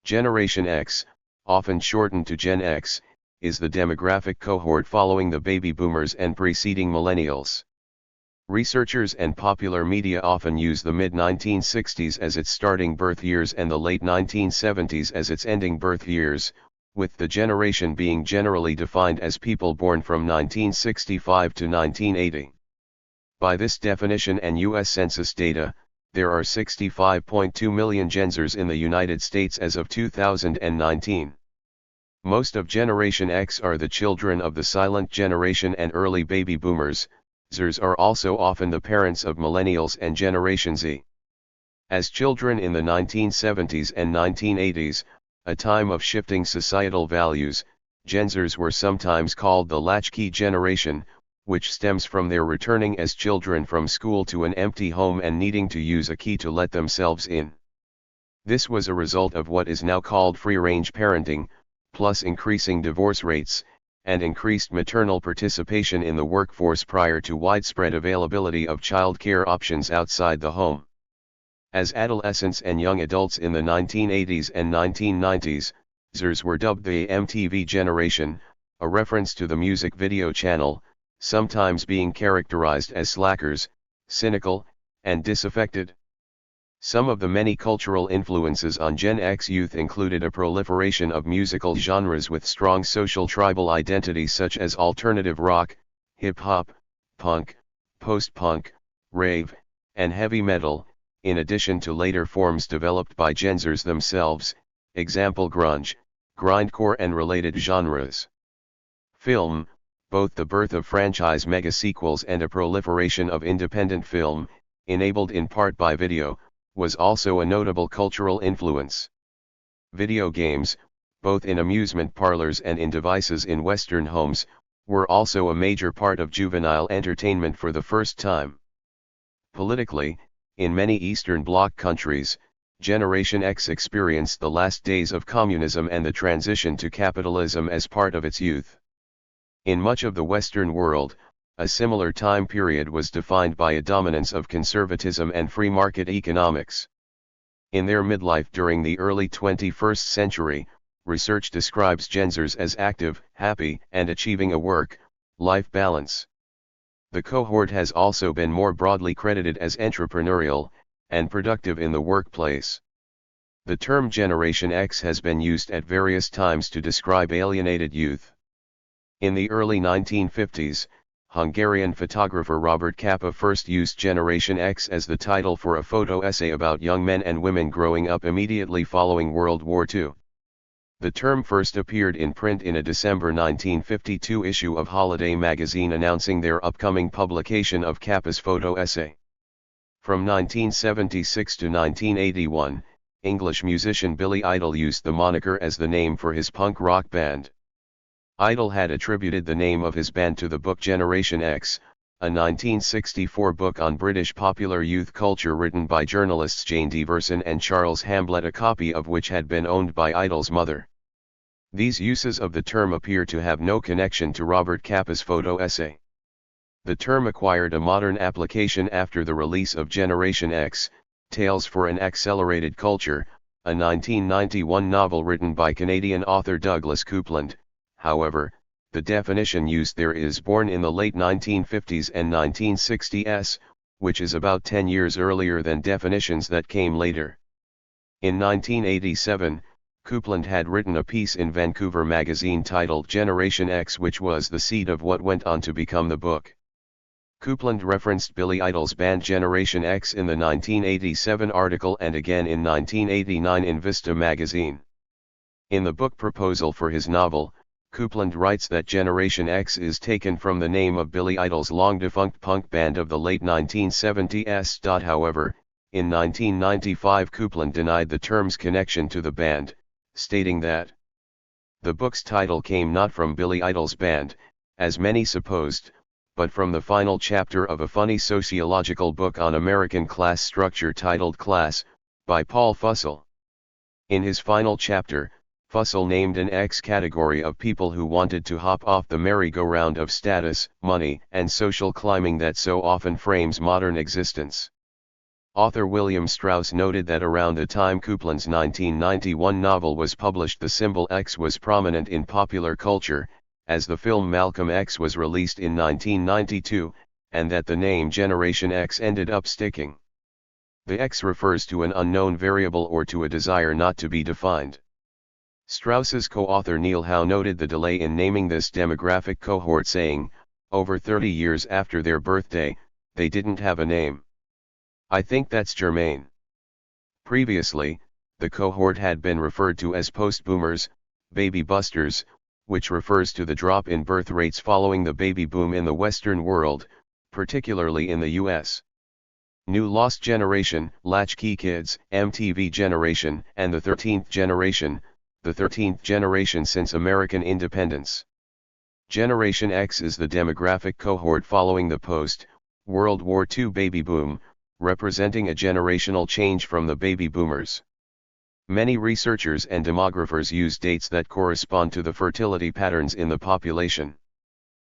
Generation X, often shortened to Gen X, is the demographic cohort following the baby boomers and preceding millennials. Researchers and popular media often use the mid-1960s as its starting birth years and the late 1970s as its ending birth years, with the generation being generally defined as people born from 1965 to 1980. By this definition and U.S. Census data, there are 65.2 million Gen Xers in the United States as of 2019. Most of Generation X are the children of the silent generation and early baby boomers. Xers are also often the parents of Millennials and Generation Z. As children in the 1970s and 1980s, a time of shifting societal values, Gen Xers were sometimes called the latchkey generation, which stems from their returning as children from school to an empty home and needing to use a key to let themselves in. This was a result of what is now called free-range parenting, plus increasing divorce rates, and increased maternal participation in the workforce prior to widespread availability of child care options outside the home. As adolescents and young adults in the 1980s and 1990s, Xers were dubbed the MTV Generation, a reference to the music video channel, sometimes being characterized as slackers, cynical, and disaffected. Some of the many cultural influences on Gen X youth included a proliferation of musical genres with strong social tribal identity such as alternative rock, hip-hop, punk, post-punk, rave, and heavy metal, in addition to later forms developed by Gen Xers themselves, example grunge, grindcore and related genres. Film, both the birth of franchise mega-sequels and a proliferation of independent film, enabled in part by video, was also a notable cultural influence. Video games, both in amusement parlors and in devices in Western homes, were also a major part of juvenile entertainment for the first time. Politically, in many Eastern Bloc countries, Generation X experienced the last days of communism and the transition to capitalism as part of its youth. In much of the Western world, a similar time period was defined by a dominance of conservatism and free market economics. In their midlife during the early 21st century, research describes Gen Xers as active, happy, and achieving a work-life balance. The cohort has also been more broadly credited as entrepreneurial and productive in the workplace. The term Generation X has been used at various times to describe alienated youth. In the early 1950s, Hungarian photographer Robert Capa first used Generation X as the title for a photo essay about young men and women growing up immediately following World War II. The term first appeared in print in a December 1952 issue of Holiday magazine announcing their upcoming publication of Capa's photo essay. From 1976 to 1981, English musician Billy Idol used the moniker as the name for his punk rock band. Idol had attributed the name of his band to the book Generation X, a 1964 book on British popular youth culture written by journalists Jane Diverson and Charles Hamblet, a copy of which had been owned by Idol's mother. These uses of the term appear to have no connection to Robert Capa's photo essay. The term acquired a modern application after the release of Generation X, Tales for an Accelerated Culture, a 1991 novel written by Canadian author Douglas Coupland. However, the definition used there is born in the late 1950s and 1960s, which is about 10 years earlier than definitions that came later. In 1987, Coupland had written a piece in Vancouver magazine titled Generation X, which was the seed of what went on to become the book. Coupland referenced Billy Idol's band Generation X in the 1987 article and again in 1989 in Vista magazine. In the book proposal for his novel, Coupland writes that Generation X is taken from the name of Billy Idol's long-defunct punk band of the late 1970s. However, in 1995 Coupland denied the term's connection to the band, stating that the book's title came not from Billy Idol's band, as many supposed, but from the final chapter of a funny sociological book on American class structure titled Class, by Paul Fussell. In his final chapter, Fussell named an X category of people who wanted to hop off the merry-go-round of status, money, and social climbing that so often frames modern existence. Author William Strauss noted that around the time Kuplin's 1991 novel was published, the symbol X was prominent in popular culture, as the film Malcolm X was released in 1992, and that the name Generation X ended up sticking. The X refers to an unknown variable or to a desire not to be defined. Strauss's co-author Neil Howe noted the delay in naming this demographic cohort, saying, over 30 years after their birthday, they didn't have a name. I think that's germane. Previously, the cohort had been referred to as post-boomers, baby busters, which refers to the drop in birth rates following the baby boom in the Western world, particularly in the U.S. New Lost Generation, Latchkey Kids, MTV Generation, and the 13th Generation, the 13th generation since American independence. Generation X is the demographic cohort following the post-World War II baby boom, representing a generational change from the baby boomers. Many researchers and demographers use dates that correspond to the fertility patterns in the population.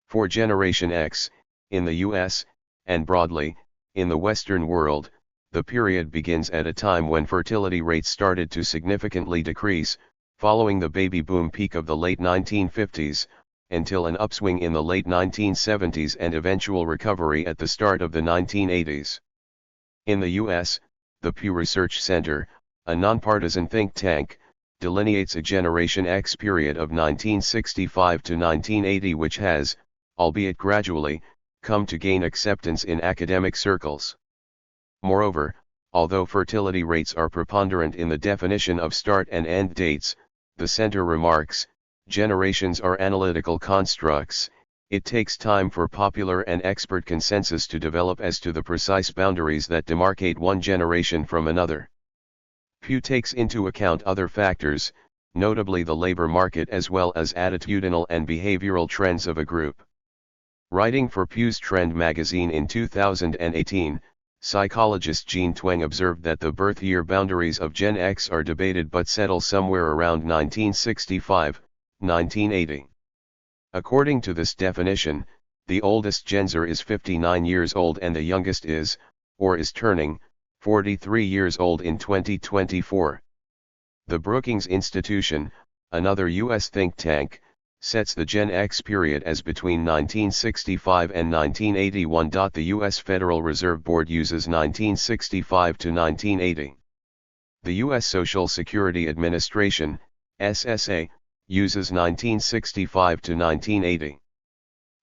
For Generation X, in the US, and broadly, in the Western world, the period begins at a time when fertility rates started to significantly decrease, following the baby boom peak of the late 1950s, until an upswing in the late 1970s and eventual recovery at the start of the 1980s. In the US, the Pew Research Center, a nonpartisan think tank, delineates a Generation X period of 1965 to 1980 which has, albeit gradually, come to gain acceptance in academic circles. Moreover, although fertility rates are preponderant in the definition of start and end dates, the center remarks, generations are analytical constructs. It takes time for popular and expert consensus to develop as to the precise boundaries that demarcate one generation from another. Pew takes into account other factors, notably the labor market as well as attitudinal and behavioral trends of a group. Writing for Pew's Trend magazine in 2018, psychologist Jean Twenge observed that the birth year boundaries of Gen X are debated but settle somewhere around 1965, 1980. According to this definition, the oldest Gen Zer is 59 years old and the youngest is, or is turning, 43 years old in 2024. The Brookings Institution, another U.S. think tank, sets the Gen X period as between 1965 and 1981. The U.S. Federal Reserve Board uses 1965 to 1980. The U.S. Social Security Administration, SSA, uses 1965 to 1980.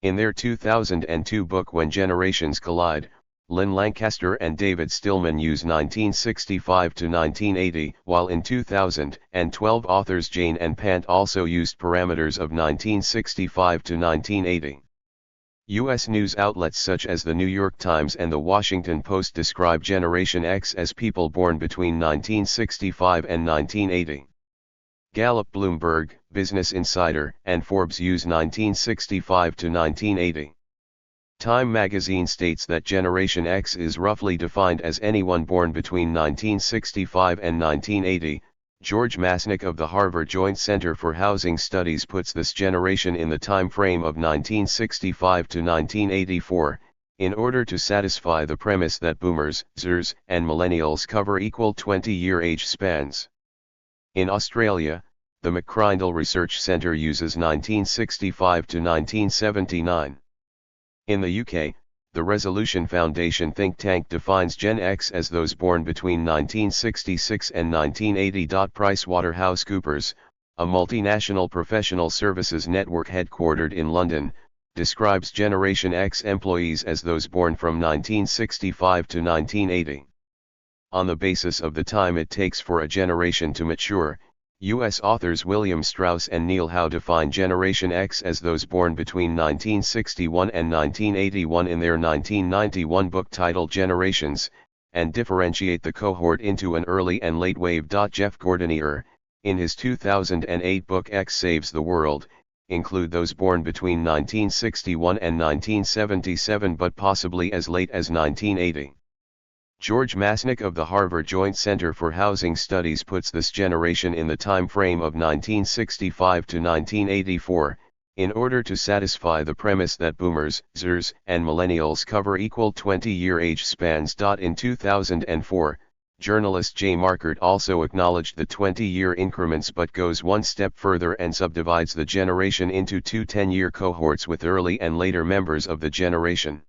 In their 2002 book When Generations Collide, Lynn Lancaster and David Stillman use 1965 to 1980, while in 2012 authors Jane and Pant also used parameters of 1965 to 1980. U.S. news outlets such as the New York Times and the Washington Post describe Generation X as people born between 1965 and 1980. Gallup, Bloomberg, Business Insider, and Forbes use 1965 to 1980. Time magazine states that Generation X is roughly defined as anyone born between 1965 and 1980. George Masnick of the Harvard Joint Center for Housing Studies puts this generation in the time frame of 1965 to 1984, in order to satisfy the premise that boomers, Zers, and millennials cover equal 20-year age spans. In Australia, the McCrindle Research Centre uses 1965 to 1979. In the UK, the Resolution Foundation think tank defines Gen X as those born between 1966 and 1980. PricewaterhouseCoopers, a multinational professional services network headquartered in London, describes Generation X employees as those born from 1965 to 1980. On the basis of the time it takes for a generation to mature, U.S. authors William Strauss and Neil Howe define Generation X as those born between 1961 and 1981 in their 1991 book titled Generations, and differentiate the cohort into an early and late wave. Jeff Gordonier, in his 2008 book X Saves the World, include those born between 1961 and 1977 but possibly as late as 1980. George Masnick of the Harvard Joint Center for Housing Studies puts this generation in the time frame of 1965 to 1984, In order to satisfy the premise that boomers, Xers, and millennials cover equal 20-year age spans. In 2004, journalist Jay Markert also acknowledged the 20-year increments but goes one step further and subdivides the generation into two 10-year cohorts with early and later members of the generation.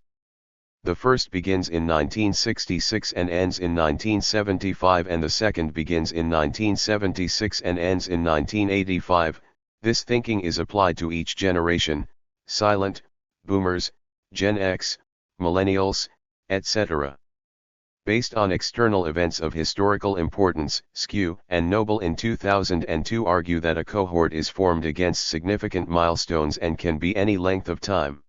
The first begins in 1966 and ends in 1975, and the second begins in 1976 and ends in 1985. This thinking is applied to each generation: silent, boomers, Gen X, millennials, etc. Based on external events of historical importance, Skew and Noble in 2002 argue that a cohort is formed against significant milestones and can be any length of time.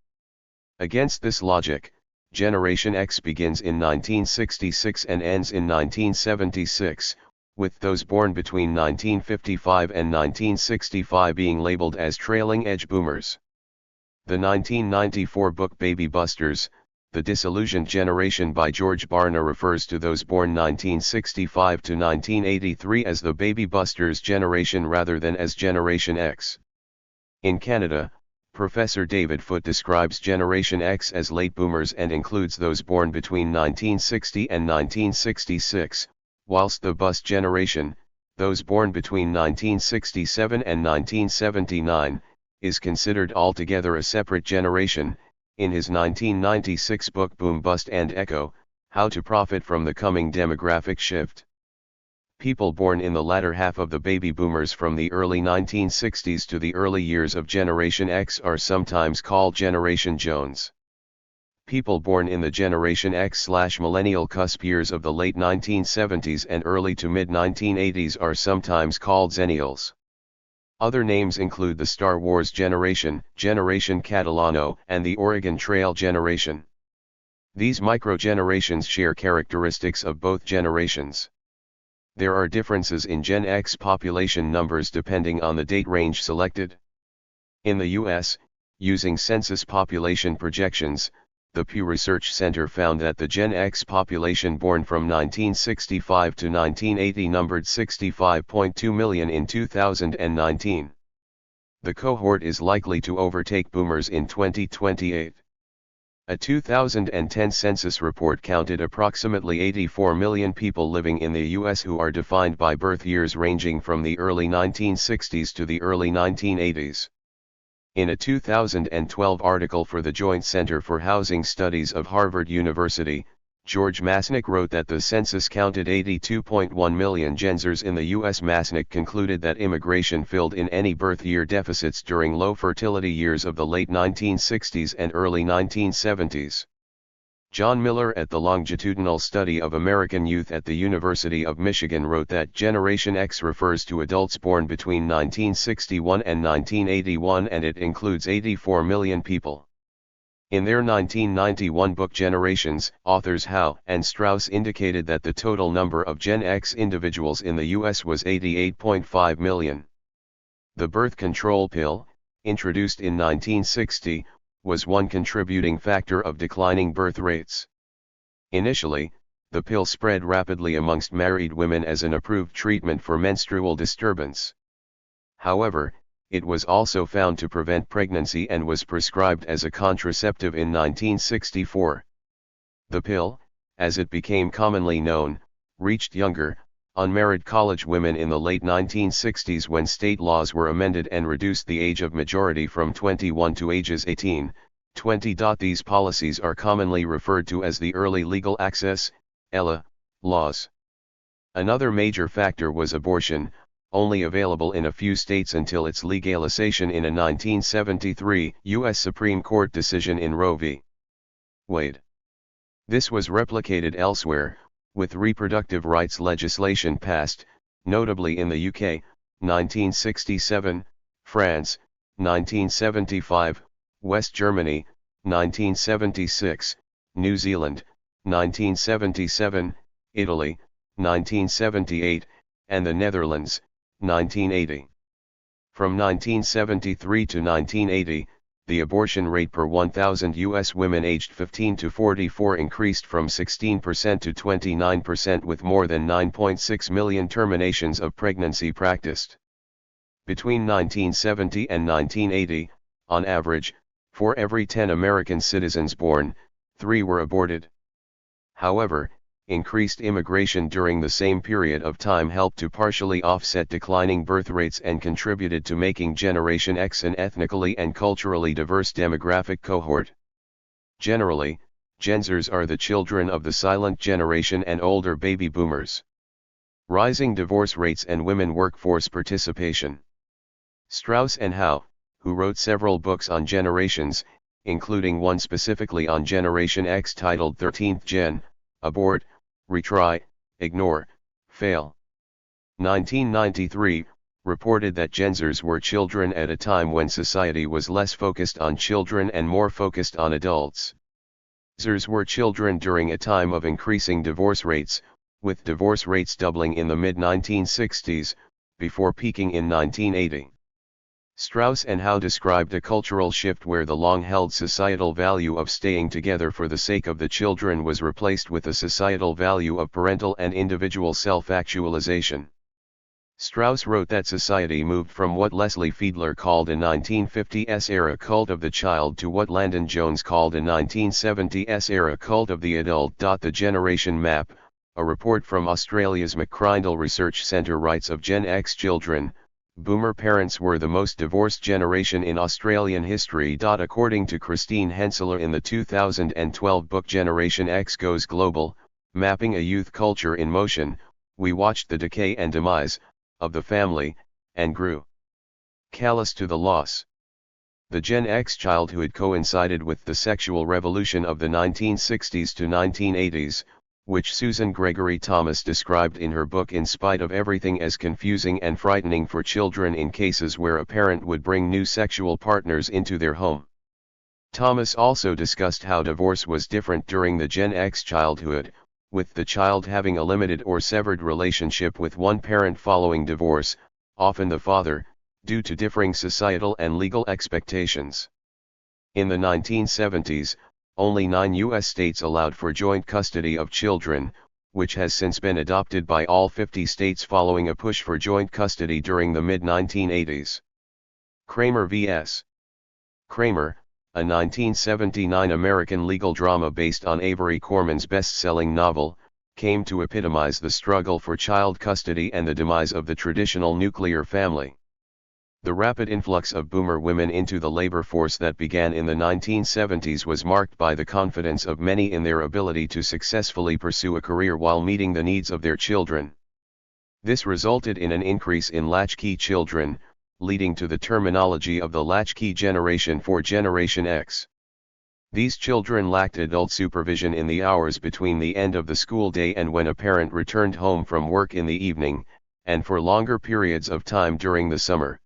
Against this logic, Generation X begins in 1966 and ends in 1976, with those born between 1955 and 1965 being labeled as trailing edge boomers. The 1994 book Baby Busters, The Disillusioned Generation by George Barna refers to those born 1965 to 1983 as the Baby Busters generation rather than as Generation X. In Canada, Professor David Foote describes Generation X as late boomers and includes those born between 1960 and 1966, whilst the Bust generation, those born between 1967 and 1979, is considered altogether a separate generation. In his 1996 book Boom Bust and Echo, How to Profit from the Coming Demographic Shift, people born in the latter half of the baby boomers from the early 1960s to the early years of Generation X are sometimes called Generation Jones. People born in the Generation X/millennial cusp years of the late 1970s and early to mid-1980s are sometimes called Zennials. Other names include the Star Wars generation, Generation Catalano, and the Oregon Trail generation. These microgenerations share characteristics of both generations. There are differences in Gen X population numbers depending on the date range selected. In the U.S., using census population projections, the Pew Research Center found that the Gen X population born from 1965 to 1980 numbered 65.2 million in 2019. The cohort is likely to overtake boomers in 2028. A 2010 census report counted approximately 84 million people living in the U.S. who are defined by birth years ranging from the early 1960s to the early 1980s. In a 2012 article for the Joint Center for Housing Studies of Harvard University, George Masnick wrote that the census counted 82.1 million Gen Xers in the U.S. Masnick concluded that immigration filled in any birth year deficits during low fertility years of the late 1960s and early 1970s. John Miller at the Longitudinal Study of American Youth at the University of Michigan wrote that Generation X refers to adults born between 1961 and 1981 and it includes 84 million people. In their 1991 book Generations, authors Howe and Strauss indicated that the total number of Gen X individuals in the U.S. was 88.5 million. The birth control pill, introduced in 1960, was one contributing factor of declining birth rates. Initially, the pill spread rapidly amongst married women as an approved treatment for menstrual disturbance. However, it was also found to prevent pregnancy and was prescribed as a contraceptive in 1964. The pill, as it became commonly known, reached younger, unmarried college women in the late 1960s when state laws were amended and reduced the age of majority from 21 to ages 18, 20. These policies are commonly referred to as the Early Legal Access, ELA, laws. Another major factor was abortion, only available in a few states until its legalization in a 1973 U.S. Supreme Court decision in Roe v. Wade. This was replicated elsewhere, with reproductive rights legislation passed, notably in the UK, 1967, France, 1975, West Germany, 1976, New Zealand, 1977, Italy, 1978, and the Netherlands, 1980. From 1973 to 1980, the abortion rate per 1,000 U.S. women aged 15 to 44 increased from 16% to 29% with more than 9.6 million terminations of pregnancy practiced. Between 1970 and 1980, On average, for every 10 American citizens born, 3 were aborted. However, increased immigration during the same period of time helped to partially offset declining birth rates and contributed to making Generation X an ethnically and culturally diverse demographic cohort. Generally, Gen Xers are the children of the silent generation and older baby boomers. Rising divorce rates and women workforce participation. Strauss and Howe, who wrote several books on generations, including one specifically on Generation X titled 13th Gen, Abort, Retry, Ignore, Fail. 1993, reported that Gen Xers were children at a time when society was less focused on children and more focused on adults. Xers were children during a time of increasing divorce rates, with divorce rates doubling in the mid-1960s, before peaking in 1980. Strauss and Howe described a cultural shift where the long-held societal value of staying together for the sake of the children was replaced with a societal value of parental and individual self-actualization. Strauss wrote that society moved from what Leslie Fiedler called a 1950s era cult of the child to what Landon Jones called a 1970s era cult of the adult. The Generation Map, a report from Australia's McCrindle Research Centre writes of Gen X children, Boomer parents were the most divorced generation in Australian history. According to Christine Hensler in the 2012 book Generation X Goes Global, Mapping a Youth Culture in Motion, we watched the decay and demise of the family, and grew callous to the loss. The Gen X childhood coincided with the sexual revolution of the 1960s to 1980s, which Susan Gregory Thomas described in her book In Spite of Everything as confusing and frightening for children in cases where a parent would bring new sexual partners into their home. Thomas also discussed how divorce was different during the Gen X childhood, with the child having a limited or severed relationship with one parent following divorce, often the father, due to differing societal and legal expectations. In the 1970s, only 9 U.S. states allowed for joint custody of children, which has since been adopted by all 50 states following a push for joint custody during the mid-1980s. Kramer vs. Kramer, a 1979 American legal drama based on Avery Corman's best-selling novel, came to epitomize the struggle for child custody and the demise of the traditional nuclear family. The rapid influx of boomer women into the labor force that began in the 1970s was marked by the confidence of many in their ability to successfully pursue a career while meeting the needs of their children. This resulted in an increase in latchkey children, leading to the terminology of the latchkey generation for Generation X. These children lacked adult supervision in the hours between the end of the school day and when a parent returned home from work in the evening, and for longer periods of time during the summer.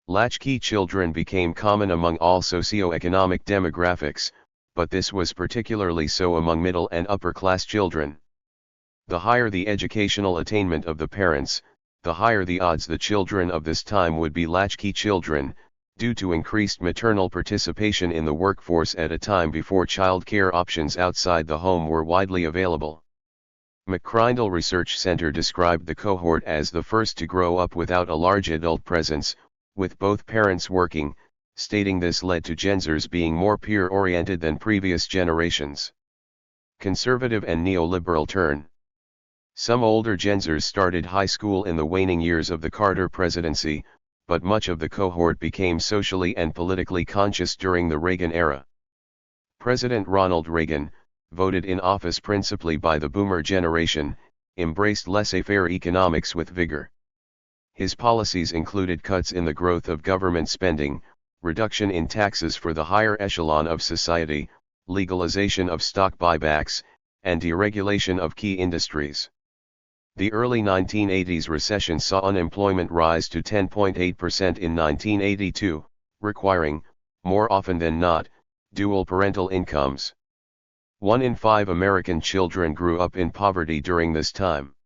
Latchkey children became common among all socioeconomic demographics, but this was particularly so among middle and upper-class children. The higher the educational attainment of the parents, the higher the odds the children of this time would be latchkey children, due to increased maternal participation in the workforce at a time before child care options outside the home were widely available. McCrindle Research Center described the cohort as the first to grow up without a large adult presence, with both parents working, stating this led to Gen Xers being more peer-oriented than previous generations. Conservative and neoliberal turn. Some older Gen Xers started high school in the waning years of the Carter presidency, but much of the cohort became socially and politically conscious during the Reagan era. President Ronald Reagan, voted in office principally by the boomer generation, embraced laissez-faire economics with vigor. His policies included cuts in the growth of government spending, reduction in taxes for the higher echelon of society, legalization of stock buybacks, and deregulation of key industries. The early 1980s recession saw unemployment rise to 10.8% in 1982, requiring, more often than not, dual parental incomes. 1 in 5 American children grew up in poverty during this time.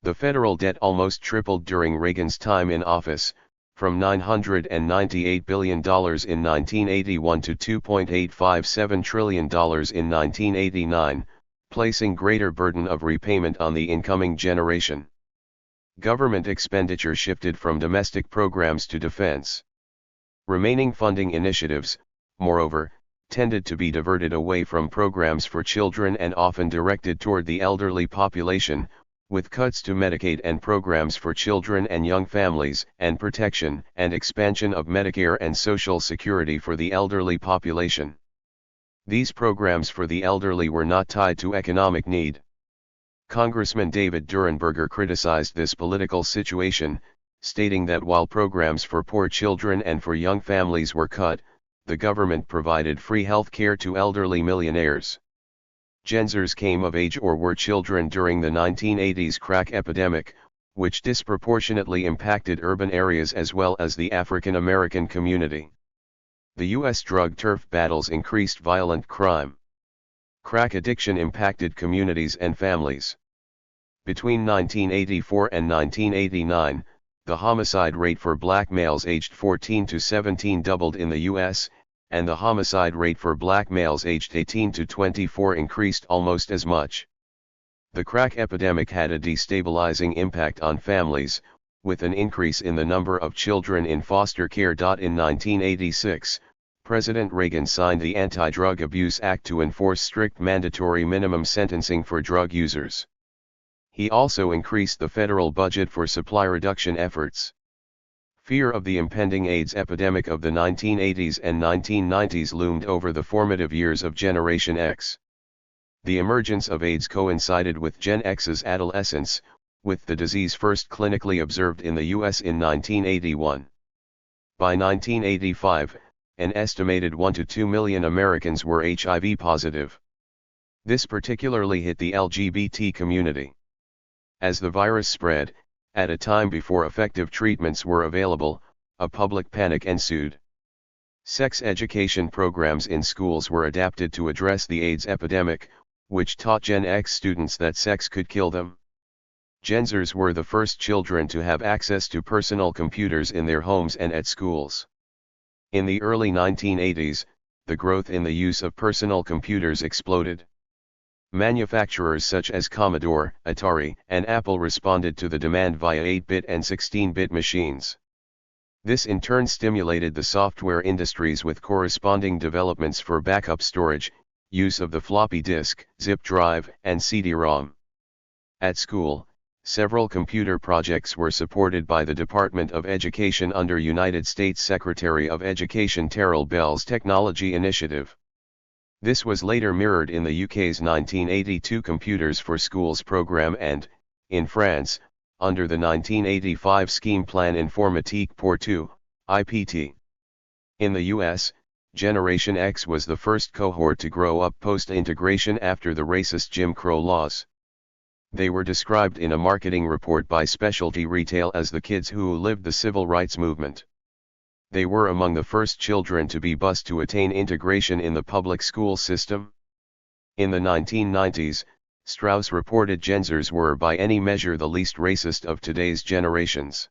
The federal debt almost tripled during Reagan's time in office, from $998 billion in 1981 to $2.857 trillion in 1989, placing greater burden of repayment on the incoming generation. Government expenditure shifted from domestic programs to defense. Remaining funding initiatives, moreover, tended to be diverted away from programs for children and often directed toward the elderly population, with cuts to Medicaid and programs for children and young families, and protection and expansion of Medicare and Social Security for the elderly population. These programs for the elderly were not tied to economic need. Congressman David Durenberger criticized this political situation, stating that while programs for poor children and for young families were cut, the government provided free health care to elderly millionaires. Gen Xers came of age or were children during the 1980s crack epidemic, which disproportionately impacted urban areas as well as the African American community. The U.S. drug turf battles increased violent crime. Crack addiction impacted communities and families. Between 1984 and 1989, the homicide rate for black males aged 14 to 17 doubled in the U.S., and the homicide rate for black males aged 18 to 24 increased almost as much. The crack epidemic had a destabilizing impact on families, with an increase in the number of children in foster care. In 1986, President Reagan signed the Anti-Drug Abuse Act to enforce strict mandatory minimum sentencing for drug users. He also increased the federal budget for supply reduction efforts. Fear of the impending AIDS epidemic of the 1980s and 1990s loomed over the formative years of Generation X. The emergence of AIDS coincided with Gen X's adolescence, with the disease first clinically observed in the U.S. in 1981. By 1985, an estimated 1 to 2 million Americans were HIV positive. This particularly hit the LGBT community. As the virus spread, at a time before effective treatments were available, a public panic ensued. Sex education programs in schools were adapted to address the AIDS epidemic, which taught Gen X students that sex could kill them. Gen Xers were the first children to have access to personal computers in their homes and at schools. In the early 1980s, the growth in the use of personal computers exploded. Manufacturers such as Commodore, Atari, and Apple responded to the demand via 8-bit and 16-bit machines. This in turn stimulated the software industries with corresponding developments for backup storage, use of the floppy disk, zip drive, and CD-ROM. At school, several computer projects were supported by the Department of Education under United States Secretary of Education Terrell Bell's Technology Initiative. This was later mirrored in the UK's 1982 Computers for Schools programme and, in France, under the 1985 Scheme Plan Informatique pour tous, IPT. In the US, Generation X was the first cohort to grow up post-integration after the racist Jim Crow laws. They were described in a marketing report by Specialty Retail as the kids who lived the civil rights movement. They were among the first children to be bused to attain integration in the public school system. In the 1990s, Strauss reported Gen Xers were by any measure the least racist of today's generations.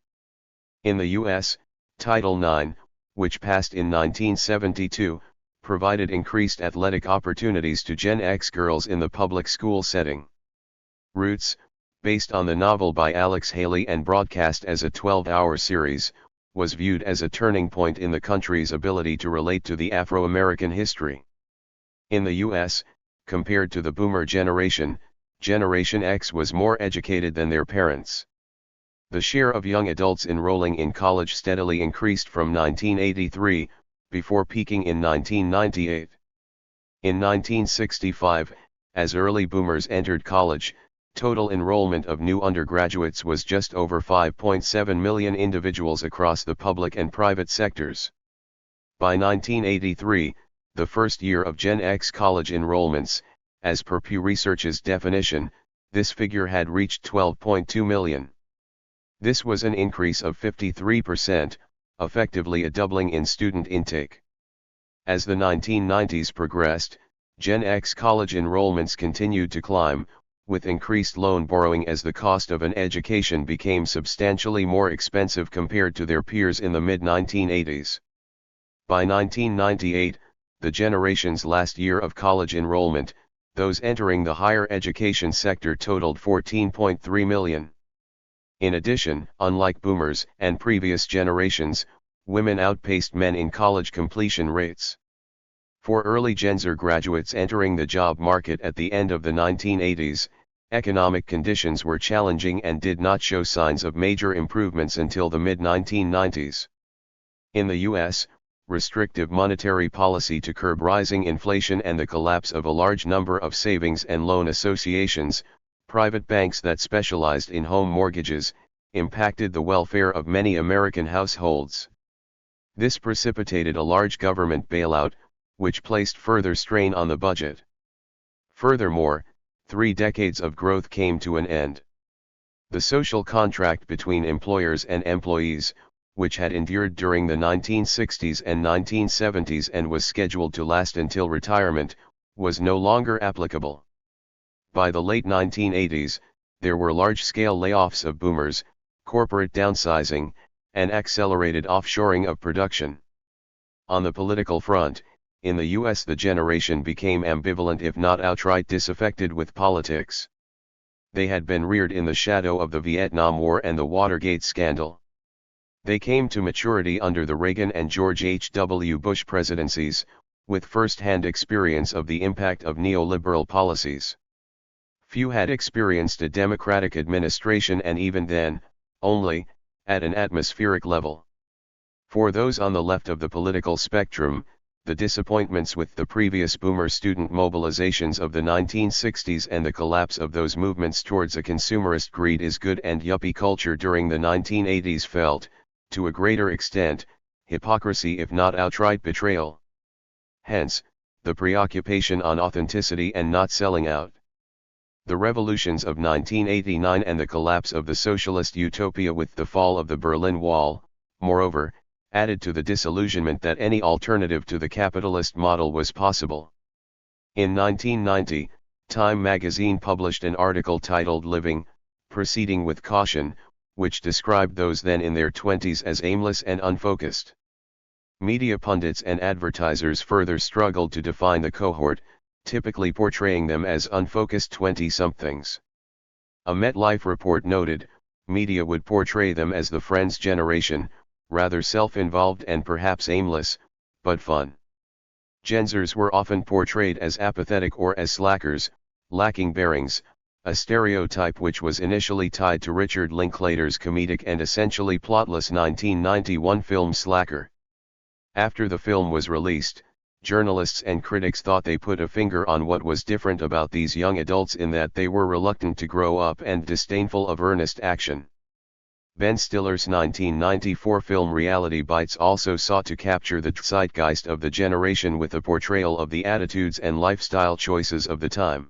In the US, Title IX, which passed in 1972, provided increased athletic opportunities to Gen X girls in the public school setting. Roots, based on the novel by Alex Haley and broadcast as a 12-hour series, was viewed as a turning point in the country's ability to relate to the Afro-American history. In the US, compared to the Boomer generation, Generation X was more educated than their parents. The share of young adults enrolling in college steadily increased from 1983, before peaking in 1998. In 1965, as early Boomers entered college, total enrollment of new undergraduates was just over 5.7 million individuals across the public and private sectors. By 1983, the first year of Gen X college enrollments, as per Pew Research's definition, this figure had reached 12.2 million. This was an increase of 53%, effectively a doubling in student intake. As the 1990s progressed, Gen X college enrollments continued to climb, with increased loan borrowing as the cost of an education became substantially more expensive compared to their peers in the mid-1980s. By 1998, the generation's last year of college enrollment, those entering the higher education sector totaled 14.3 million. In addition, unlike Boomers and previous generations, women outpaced men in college completion rates. For early Gen Zer graduates entering the job market at the end of the 1980s, economic conditions were challenging and did not show signs of major improvements until the mid-1990s. In the US, restrictive monetary policy to curb rising inflation and the collapse of a large number of savings and loan associations, private banks that specialized in home mortgages, impacted the welfare of many American households. This precipitated a large government bailout, which placed further strain on the budget. Furthermore, 3 decades of growth came to an end. The social contract between employers and employees, which had endured during the 1960s and 1970s and was scheduled to last until retirement, was no longer applicable. By the late 1980s, there were large-scale layoffs of boomers, corporate downsizing, and accelerated offshoring of production. On the political front, in the US the generation became ambivalent if not outright disaffected with politics. They had been reared in the shadow of the Vietnam War and the Watergate scandal. They came to maturity under the Reagan and George H.W. Bush presidencies, with first-hand experience of the impact of neoliberal policies. Few had experienced a Democratic administration, and even then, only, at an atmospheric level. For those on the left of the political spectrum, the disappointments with the previous boomer student mobilizations of the 1960s and the collapse of those movements towards a consumerist greed is good and yuppie culture during the 1980s felt, to a greater extent, hypocrisy if not outright betrayal. Hence, the preoccupation on authenticity and not selling out. The revolutions of 1989 and the collapse of the socialist utopia with the fall of the Berlin Wall, moreover, added to the disillusionment that any alternative to the capitalist model was possible. In 1990, Time magazine published an article titled "Living, Proceeding with Caution," which described those then in their 20s as aimless and unfocused. Media pundits and advertisers further struggled to define the cohort, typically portraying them as unfocused 20-somethings. A MetLife report noted, media would portray them as the Friends generation, rather self-involved and perhaps aimless, but fun. Gen Zers were often portrayed as apathetic or as slackers, lacking bearings, a stereotype which was initially tied to Richard Linklater's comedic and essentially plotless 1991 film Slacker. After the film was released, journalists and critics thought they put a finger on what was different about these young adults in that they were reluctant to grow up and disdainful of earnest action. Ben Stiller's 1994 film Reality Bites also sought to capture the zeitgeist of the generation with a portrayal of the attitudes and lifestyle choices of the time.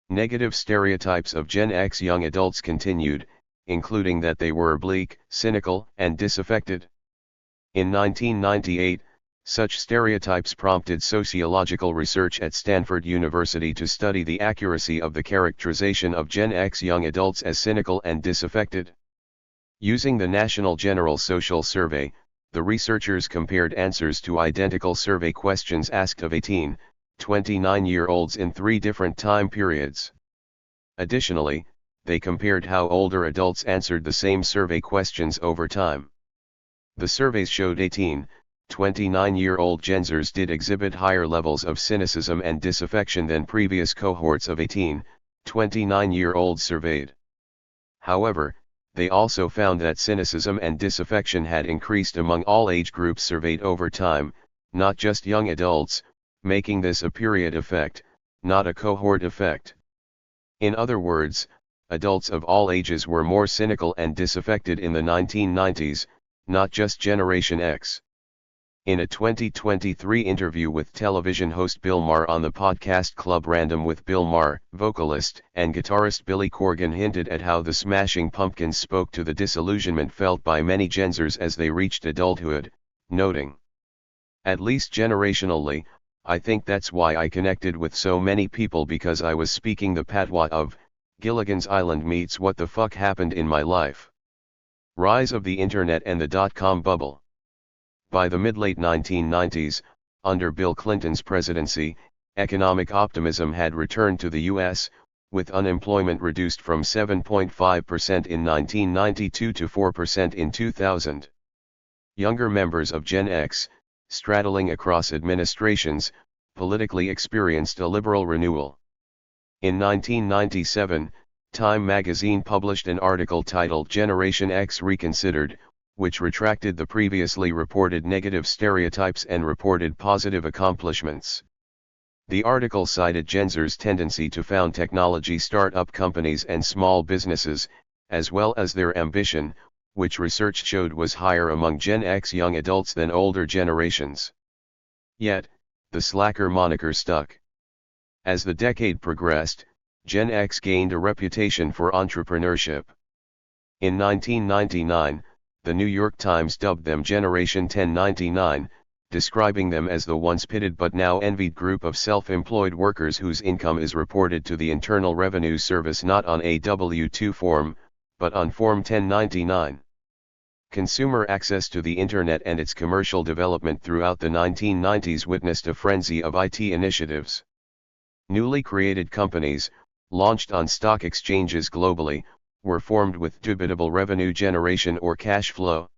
Negative stereotypes of Gen X young adults continued, including that they were bleak, cynical, and disaffected. In 1998, such stereotypes prompted sociological research at Stanford University to study the accuracy of the characterization of Gen X young adults as cynical and disaffected. Using the National General Social Survey, the researchers compared answers to identical survey questions asked of 18, 29-year-olds in 3 different time periods. Additionally, they compared how older adults answered the same survey questions over time. The surveys showed 18, 29-year-old Gen Zers did exhibit higher levels of cynicism and disaffection than previous cohorts of 18, 29-year-olds surveyed. However, they also found that cynicism and disaffection had increased among all age groups surveyed over time, not just young adults, making this a period effect, not a cohort effect. In other words, adults of all ages were more cynical and disaffected in the 1990s, not just Generation X. In a 2023 interview with television host Bill Maher on the podcast Club Random with Bill Maher, vocalist and guitarist Billy Corgan hinted at how the Smashing Pumpkins spoke to the disillusionment felt by many Gen Zers as they reached adulthood, noting, "At least generationally, I think that's why I connected with so many people, because I was speaking the patois of Gilligan's Island meets what the fuck happened in my life." Rise of the Internet and the dot-com bubble. By the mid-late 1990s, under Bill Clinton's presidency, economic optimism had returned to the U.S., with unemployment reduced from 7.5% in 1992 to 4% in 2000. Younger members of Gen X, straddling across administrations, politically experienced a liberal renewal. In 1997, Time magazine published an article titled Generation X Reconsidered, which retracted the previously reported negative stereotypes and reported positive accomplishments. The article cited Gen Xers' tendency to found technology startup companies and small businesses, as well as their ambition, which research showed was higher among Gen X young adults than older generations. Yet, the slacker moniker stuck. As the decade progressed, Gen X gained a reputation for entrepreneurship. In 1999, the New York Times dubbed them Generation 1099, describing them as the once pitted but now envied group of self-employed workers whose income is reported to the Internal Revenue Service not on a W-2 form, but on Form 1099. Consumer access to the Internet and its commercial development throughout the 1990s witnessed a frenzy of IT initiatives. Newly created companies, launched on stock exchanges globally, were formed with dubitable revenue generation or cash flow.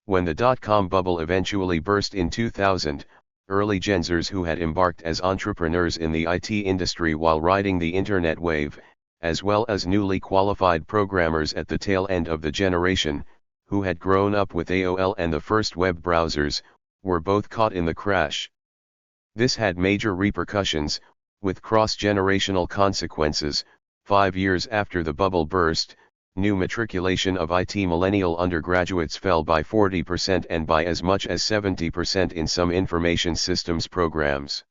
When the dot-com bubble eventually burst in 2000, early Gen Xers who had embarked as entrepreneurs in the IT industry while riding the Internet wave, as well as newly qualified programmers at the tail end of the generation, who had grown up with AOL and the first web browsers, were both caught in the crash. This had major repercussions, with cross-generational consequences. 5 years after the bubble burst, new matriculation of IT millennial undergraduates fell by 40% and by as much as 70% in some information systems programs.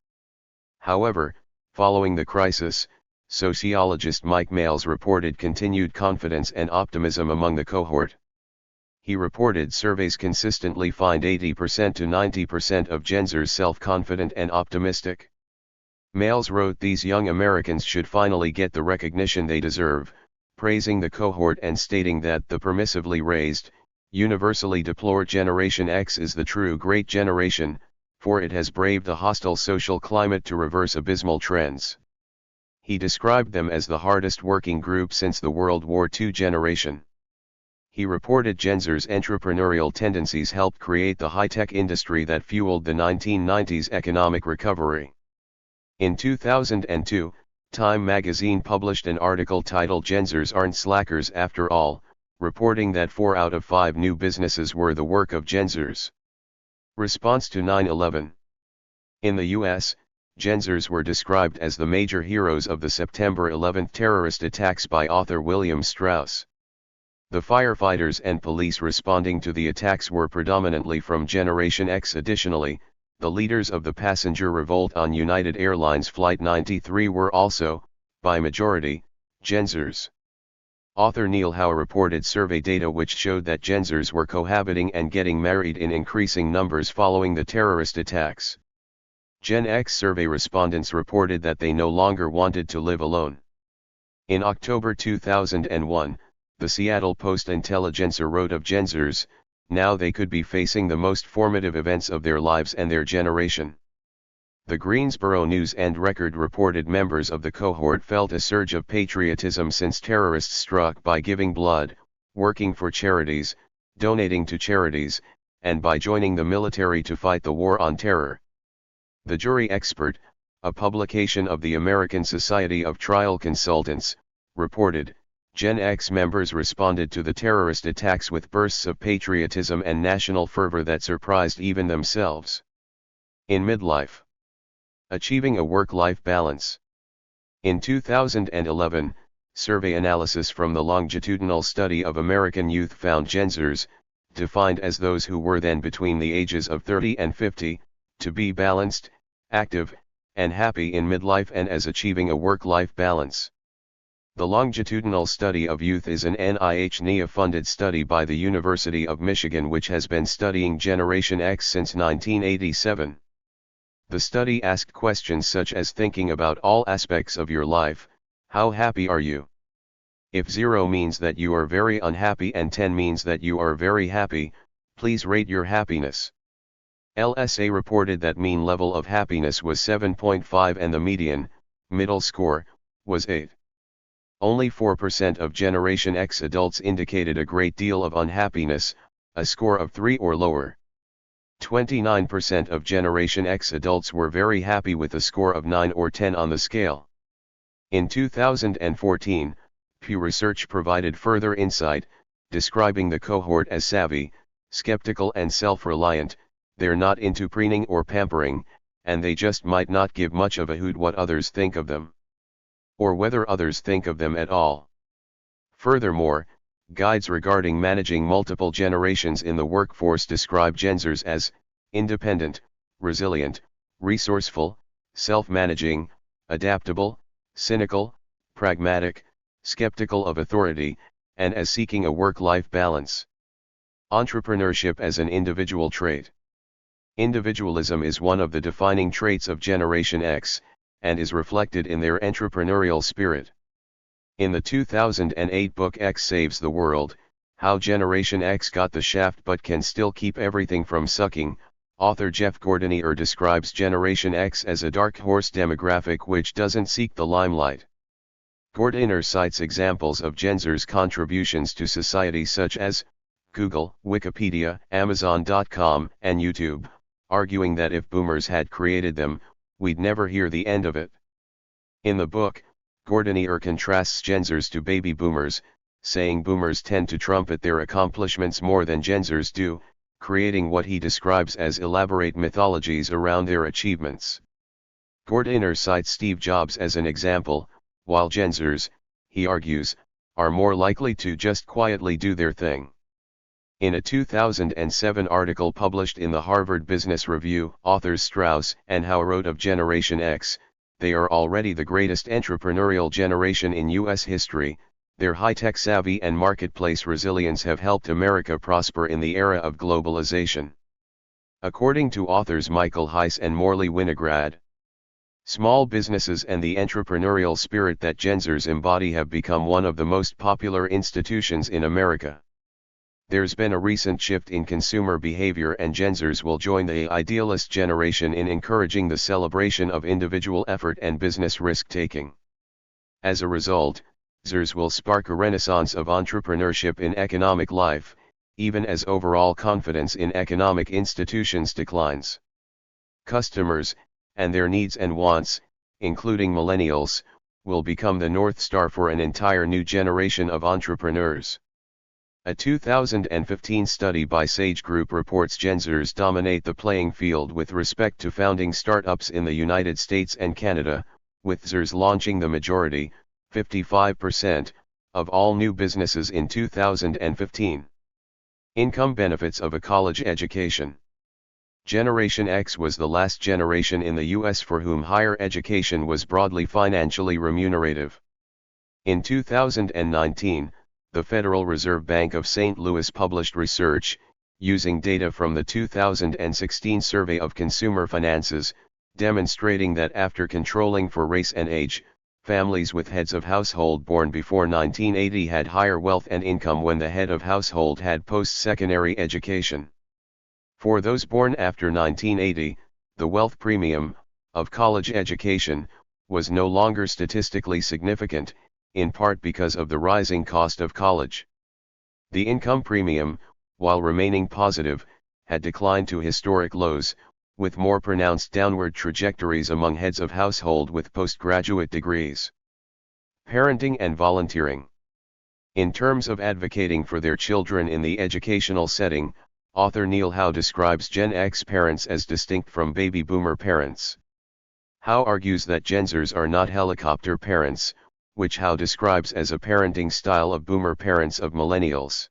However, following the crisis, sociologist Mike Males reported continued confidence and optimism among the cohort. He reported surveys consistently find 80% to 90% of Gen Xers self-confident and optimistic. Males wrote these young Americans should finally get the recognition they deserve, praising the cohort and stating that the permissively raised, universally deplored Generation X is the true great generation, for it has braved the hostile social climate to reverse abysmal trends. He described them as the hardest working group since the World War II generation. He reported Gen Xers' entrepreneurial tendencies helped create the high-tech industry that fueled the 1990s economic recovery. In 2002, Time magazine published an article titled Gen Xers Aren't Slackers After All, reporting that 4 out of 5 new businesses were the work of Gen Xers. Response to 9/11. In the U.S., Gen Xers were described as the major heroes of the September 11 terrorist attacks by author William Strauss. The firefighters and police responding to the attacks were predominantly from Generation X. Additionally, the leaders of the passenger revolt on United Airlines Flight 93 were also, by majority, Gen Xers. Author Neil Howe reported survey data which showed that Gen Xers were cohabiting and getting married in increasing numbers following the terrorist attacks. Gen X survey respondents reported that they no longer wanted to live alone. In October 2001, the Seattle Post-Intelligencer wrote of Gen Xers, now they could be facing the most formative events of their lives and their generation. The Greensboro News and Record reported members of the cohort felt a surge of patriotism since terrorists struck by giving blood, working for charities, donating to charities, and by joining the military to fight the war on terror. The Jury Expert, a publication of the American Society of Trial Consultants, reported, Gen X members responded to the terrorist attacks with bursts of patriotism and national fervor that surprised even themselves. In midlife. Achieving a work-life balance. In 2011, survey analysis from the longitudinal study of American youth found Gen Xers, defined as those who were then between the ages of 30 and 50, to be balanced, active, and happy in midlife and as achieving a work-life balance. The longitudinal study of youth is an NIH-NEA-funded study by the University of Michigan which has been studying Generation X since 1987. The study asked questions such as thinking about all aspects of your life, how happy are you? If 0 means that you are very unhappy and 10 means that you are very happy, please rate your happiness. LSA reported that mean level of happiness was 7.5 and the median, middle score, was 8. Only 4% of Generation X adults indicated a great deal of unhappiness, a score of 3 or lower. 29% of Generation X adults were very happy with a score of 9 or 10 on the scale. In 2014, Pew Research provided further insight, describing the cohort as savvy, skeptical and self-reliant. They're not into preening or pampering, and they just might not give much of a hoot what others think of them. Or whether others think of them at all. Furthermore, guides regarding managing multiple generations in the workforce describe Gen Xers as independent, resilient, resourceful, self-managing, adaptable, cynical, pragmatic, skeptical of authority, and as seeking a work-life balance. Entrepreneurship as an individual trait. Individualism is one of the defining traits of Generation X, and is reflected in their entrepreneurial spirit. In the 2008 book X Saves the World, How Generation X Got the Shaft But Can Still Keep Everything from Sucking, author Jeff Gordinier describes Generation X as a dark horse demographic which doesn't seek the limelight. Gordinier cites examples of Gen Xers' contributions to society such as Google, Wikipedia, Amazon.com, and YouTube, arguing that if boomers had created them, we'd never hear the end of it. In the book, Gordinier contrasts Gen Xers to baby boomers, saying boomers tend to trumpet their accomplishments more than Gen Xers do, creating what he describes as elaborate mythologies around their achievements. Gordinier cites Steve Jobs as an example, while Gen Xers, he argues, are more likely to just quietly do their thing. In a 2007 article published in the Harvard Business Review, authors Strauss and Howe wrote of Generation X, they are already the greatest entrepreneurial generation in U.S. history. Their high-tech savvy and marketplace resilience have helped America prosper in the era of globalization. According to authors Michael Heiss and Morley Winograd, small businesses and the entrepreneurial spirit that Gen Xers embody have become one of the most popular institutions in America. There's been a recent shift in consumer behavior and Gen Xers will join the idealist generation in encouraging the celebration of individual effort and business risk-taking. As a result, Xers will spark a renaissance of entrepreneurship in economic life, even as overall confidence in economic institutions declines. Customers, and their needs and wants, including millennials, will become the North Star for an entire new generation of entrepreneurs. A 2015 study by Sage Group reports Gen Xers dominate the playing field with respect to founding startups in the United States and Canada, with Xers launching the majority, 55%, of all new businesses in 2015. Income benefits of a college education. Generation X was the last generation in the U.S. for whom higher education was broadly financially remunerative. In 2019, the Federal Reserve Bank of St. Louis published research, using data from the 2016 Survey of Consumer Finances, demonstrating that after controlling for race and age, families with heads of household born before 1980 had higher wealth and income when the head of household had post-secondary education. For those born after 1980, the wealth premium of college education was no longer statistically significant, in part because of the rising cost of college. The income premium, while remaining positive, had declined to historic lows, with more pronounced downward trajectories among heads of household with postgraduate degrees. Parenting and volunteering. In terms of advocating for their children in the educational setting, author Neil Howe describes Gen X parents as distinct from baby boomer parents. Howe argues that Gen Xers are not helicopter parents, which Howe describes as a parenting style of boomer parents of millennials.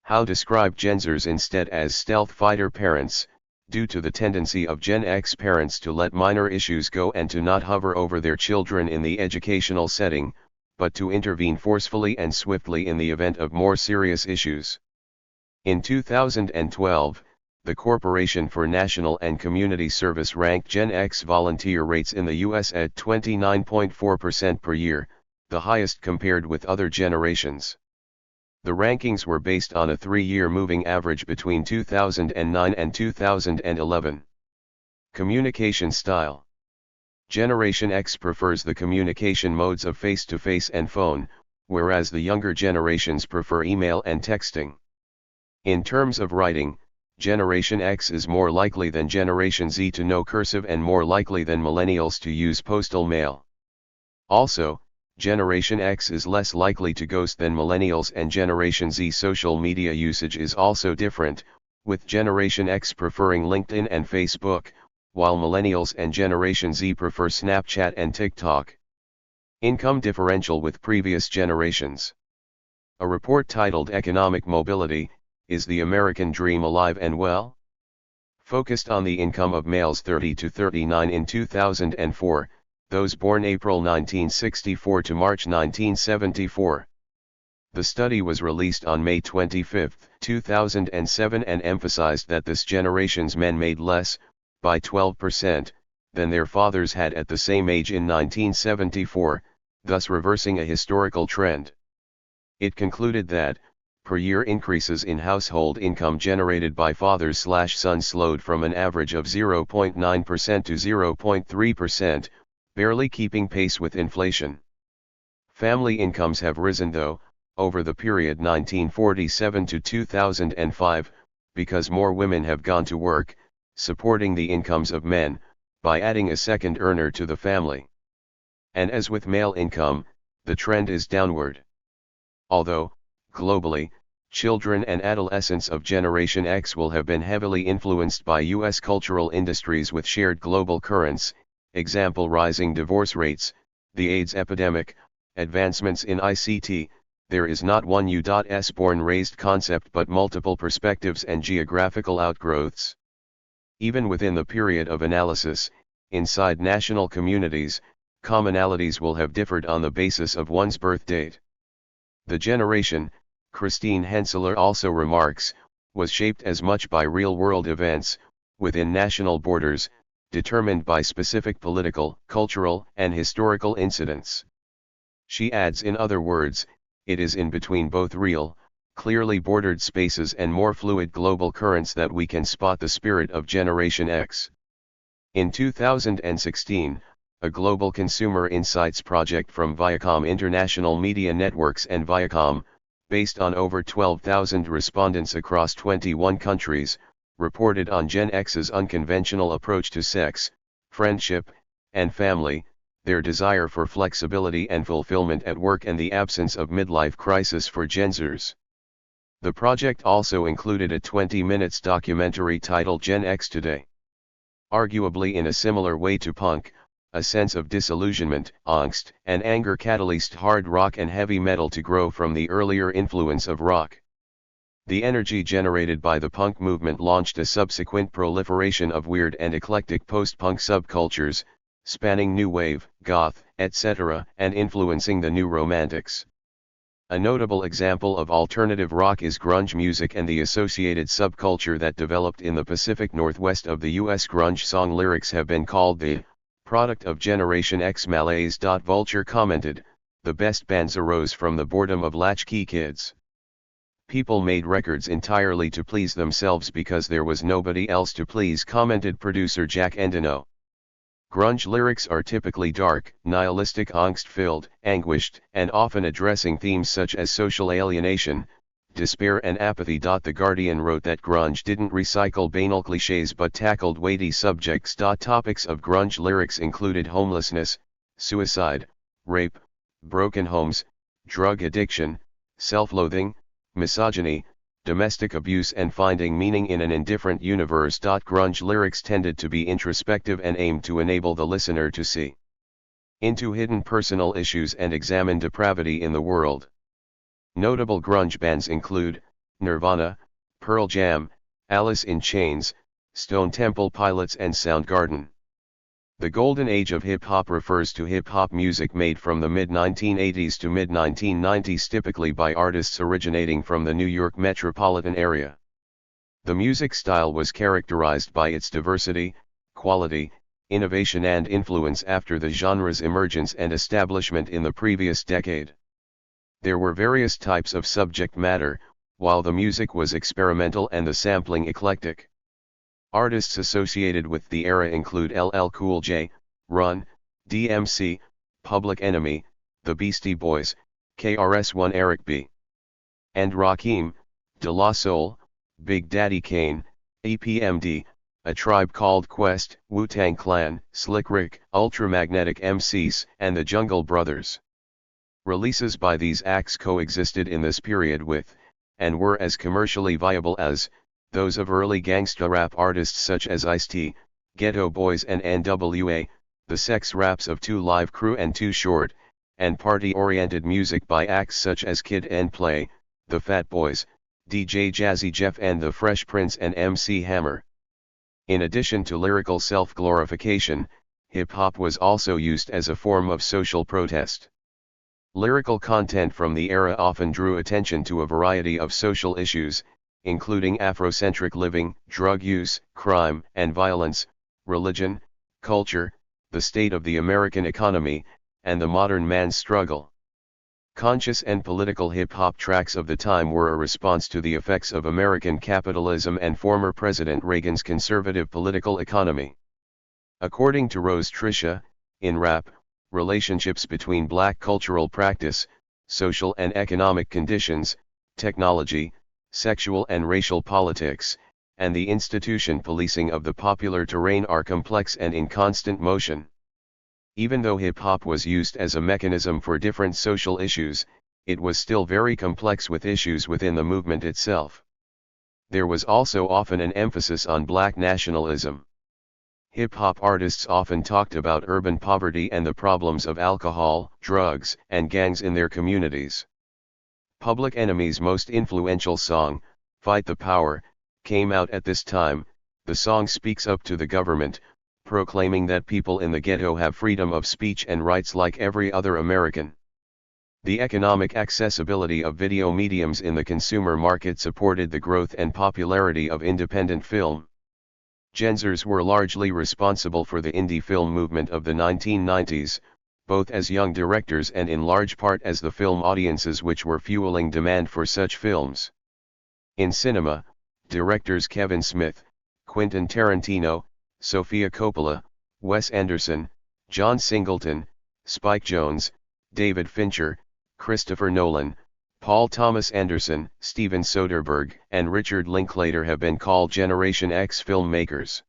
Howe described Gen Xers instead as stealth fighter parents, due to the tendency of Gen X parents to let minor issues go and to not hover over their children in the educational setting, but to intervene forcefully and swiftly in the event of more serious issues. In 2012, the Corporation for National and Community Service ranked Gen X volunteer rates in the U.S. at 29.4% per year, the highest compared with other generations. The rankings were based on a 3-year moving average between 2009 and 2011. Communication style. Generation X prefers the communication modes of face-to-face and phone, whereas the younger generations prefer email and texting. In terms of writing, Generation X is more likely than Generation Z to know cursive and more likely than millennials to use postal mail. Also, Generation X is less likely to ghost than millennials, and Generation Z social media usage is also different, with Generation X preferring LinkedIn and Facebook, while millennials and Generation Z prefer Snapchat and TikTok. Income differential with previous generations. A report titled Economic Mobility, Is the American Dream Alive and Well? Focused on the income of males 30 to 39 in 2004, those born April 1964 to March 1974. The study was released on May 25, 2007, and emphasized that this generation's men made less, by 12%, than their fathers had at the same age in 1974, thus reversing a historical trend. It concluded that, per year increases in household income generated by fathers/sons slowed from an average of 0.9% to 0.3%, barely keeping pace with inflation. Family incomes have risen though, over the period 1947 to 2005, because more women have gone to work, supporting the incomes of men, by adding a second earner to the family. And as with male income, the trend is downward. Although, globally, children and adolescents of Generation X will have been heavily influenced by U.S. cultural industries with shared global currents, example rising divorce rates, the AIDS epidemic, advancements in ICT, there is not one U.S. born-raised concept but multiple perspectives and geographical outgrowths. Even within the period of analysis, inside national communities, commonalities will have differed on the basis of one's birth date. The generation, Christine Henselaar also remarks, was shaped as much by real-world events, within national borders, determined by specific political, cultural, and historical incidents. She adds, in other words, it is in between both real, clearly bordered spaces and more fluid global currents that we can spot the spirit of Generation X. In 2016, a global consumer insights project from Viacom International Media Networks and Viacom, based on over 12,000 respondents across 21 countries, reported on Gen X's unconventional approach to sex, friendship, and family, their desire for flexibility and fulfillment at work, and the absence of midlife crisis for Gen Xers. The project also included a 20-minute documentary titled Gen X Today. Arguably in a similar way to punk, a sense of disillusionment, angst, and anger catalyzed hard rock and heavy metal to grow from the earlier influence of rock. The energy generated by the punk movement launched a subsequent proliferation of weird and eclectic post-punk subcultures, spanning new wave, goth, etc., and influencing the new romantics. A notable example of alternative rock is grunge music and the associated subculture that developed in the Pacific Northwest of the U.S. Grunge song lyrics have been called the product of Generation X malaise. Vulture commented, the best bands arose from the boredom of latchkey kids. People made records entirely to please themselves because there was nobody else to please, commented producer Jack Endino. Grunge lyrics are typically dark, nihilistic, angst-filled, anguished, and often addressing themes such as social alienation, despair, and apathy. The Guardian wrote that grunge didn't recycle banal cliches but tackled weighty subjects. Topics of grunge lyrics included homelessness, suicide, rape, broken homes, drug addiction, self-loathing, misogyny, domestic abuse, and finding meaning in an indifferent universe. Grunge lyrics tended to be introspective and aimed to enable the listener to see into hidden personal issues and examine depravity in the world. Notable grunge bands include Nirvana, Pearl Jam, Alice in Chains, Stone Temple Pilots, and Soundgarden. The golden age of hip-hop refers to hip-hop music made from the mid-1980s to mid-1990s, typically by artists originating from the New York metropolitan area. The music style was characterized by its diversity, quality, innovation, and influence after the genre's emergence and establishment in the previous decade. There were various types of subject matter, while the music was experimental and the sampling eclectic. Artists associated with the era include LL Cool J, Run, DMC, Public Enemy, The Beastie Boys, KRS-One, Eric B. and Rakim, De La Soul, Big Daddy Kane, EPMD, A Tribe Called Quest, Wu-Tang Clan, Slick Rick, Ultramagnetic MCs, and the Jungle Brothers. Releases by these acts coexisted in this period with, and were as commercially viable as, those of early gangsta rap artists such as Ice-T, Ghetto Boys and NWA, the sex raps of 2 Live Crew and Too Short, and party-oriented music by acts such as Kid and Play, the Fat Boys, DJ Jazzy Jeff and the Fresh Prince and MC Hammer. In addition to lyrical self-glorification, hip-hop was also used as a form of social protest. Lyrical content from the era often drew attention to a variety of social issues, including Afrocentric living, drug use, crime and violence, religion, culture, the state of the American economy, and the modern man's struggle. Conscious and political hip-hop tracks of the time were a response to the effects of American capitalism and former President Reagan's conservative political economy. According to Rose Tricia, in rap, relationships between black cultural practice, social and economic conditions, technology, sexual and racial politics, and the institution policing of the popular terrain are complex and in constant motion. Even though hip-hop was used as a mechanism for different social issues, it was still very complex with issues within the movement itself. There was also often an emphasis on black nationalism. Hip-hop artists often talked about urban poverty and the problems of alcohol, drugs, and gangs in their communities. Public Enemy's most influential song, Fight the Power, came out at this time. The song speaks up to the government, proclaiming that people in the ghetto have freedom of speech and rights like every other American. The economic accessibility of video mediums in the consumer market supported the growth and popularity of independent film. Gen Xers were largely responsible for the indie film movement of the 1990s, both as young directors and in large part as the film audiences which were fueling demand for such films. In cinema, directors Kevin Smith, Quentin Tarantino, Sofia Coppola, Wes Anderson, John Singleton, Spike Jonze, David Fincher, Christopher Nolan, Paul Thomas Anderson, Steven Soderbergh, and Richard Linklater have been called Generation X filmmakers.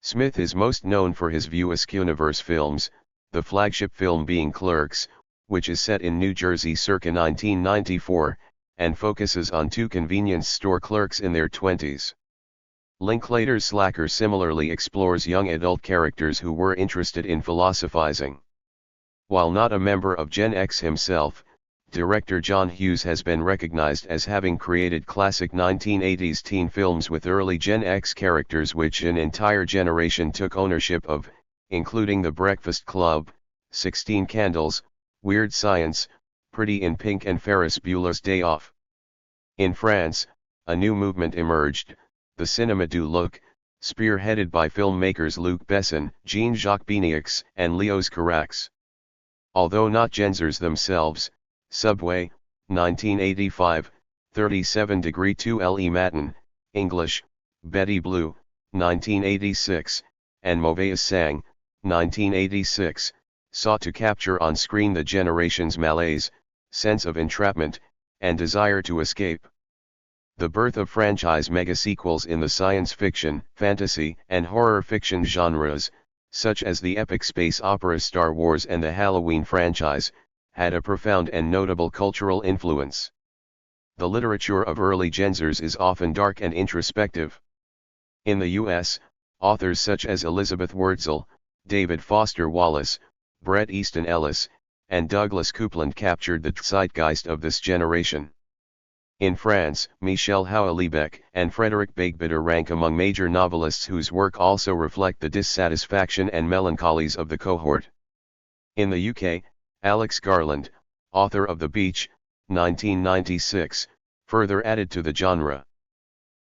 Smith is most known for his View Askew-universe films, the flagship film being Clerks, which is set in New Jersey circa 1994, and focuses on 2 convenience store clerks in their 20s. Linklater's Slacker similarly explores young adult characters who were interested in philosophizing. While not a member of Gen X himself, director John Hughes has been recognized as having created classic 1980s teen films with early Gen X characters which an entire generation took ownership of, including The Breakfast Club, 16 Candles, Weird Science, Pretty in Pink and Ferris Bueller's Day Off. In France, a new movement emerged, the Cinéma du Look, spearheaded by filmmakers Luc Besson, Jean-Jacques Beniaux, and Léos Carax. Although not Gen Xers themselves, Subway, 1985, 37° 2 Le Matin, English, Betty Blue, 1986, and Mauvais Sang, 1986, sought to capture on screen the generation's malaise, sense of entrapment, and desire to escape. The birth of franchise mega-sequels in the science fiction, fantasy, and horror fiction genres, such as the epic space opera Star Wars and the Halloween franchise, had a profound and notable cultural influence. The literature of early Gen Xers is often dark and introspective. In the U.S., authors such as Elizabeth Wurtzel, David Foster Wallace, Bret Easton Ellis, and Douglas Coupland captured the zeitgeist of this generation. In France, Michel Houellebecq and Frédéric Beigbeder rank among major novelists whose work also reflect the dissatisfaction and melancholies of the cohort. In the UK, Alex Garland, author of The Beach, 1996, further added to the genre.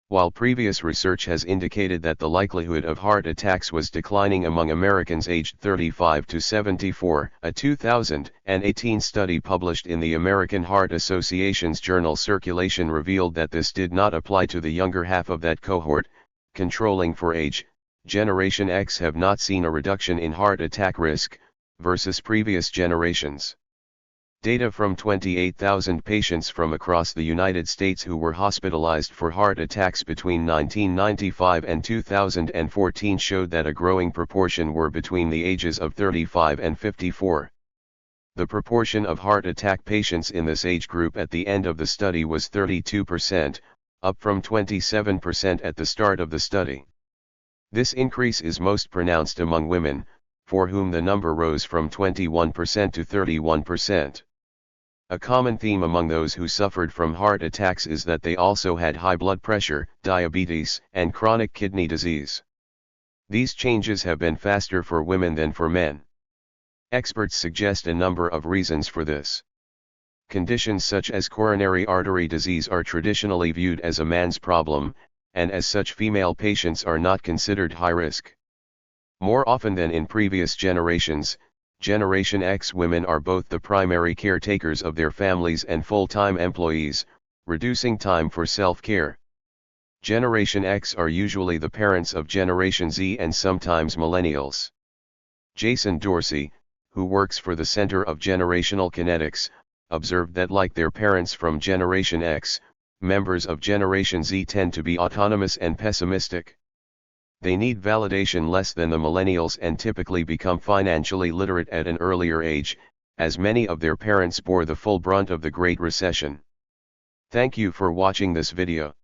While previous research has indicated that the likelihood of heart attacks was declining among Americans aged 35 to 74, a 2018 study published in the American Heart Association's journal Circulation revealed that this did not apply to the younger half of that cohort. Controlling for age, Generation X have not seen a reduction in heart attack risk, versus previous generations. Data from 28,000 patients from across the United States who were hospitalized for heart attacks between 1995 and 2014 showed that a growing proportion were between the ages of 35 and 54. The proportion of heart attack patients in this age group at the end of the study was 32%, up from 27% at the start of the study. This increase is most pronounced among women, for whom the number rose from 21% to 31%. A common theme among those who suffered from heart attacks is that they also had high blood pressure, diabetes, and chronic kidney disease. These changes have been faster for women than for men. Experts suggest a number of reasons for this. Conditions such as coronary artery disease are traditionally viewed as a man's problem, and as such female patients are not considered high risk. More often than in previous generations, Generation X women are both the primary caretakers of their families and full-time employees, reducing time for self-care. Generation X are usually the parents of Generation Z and sometimes millennials. Jason Dorsey, who works for the Center of Generational Kinetics, observed that like their parents from Generation X, members of Generation Z tend to be autonomous and pessimistic. They need validation less than the millennials and typically become financially literate at an earlier age, as many of their parents bore the full brunt of the Great Recession. Thank you for watching this video.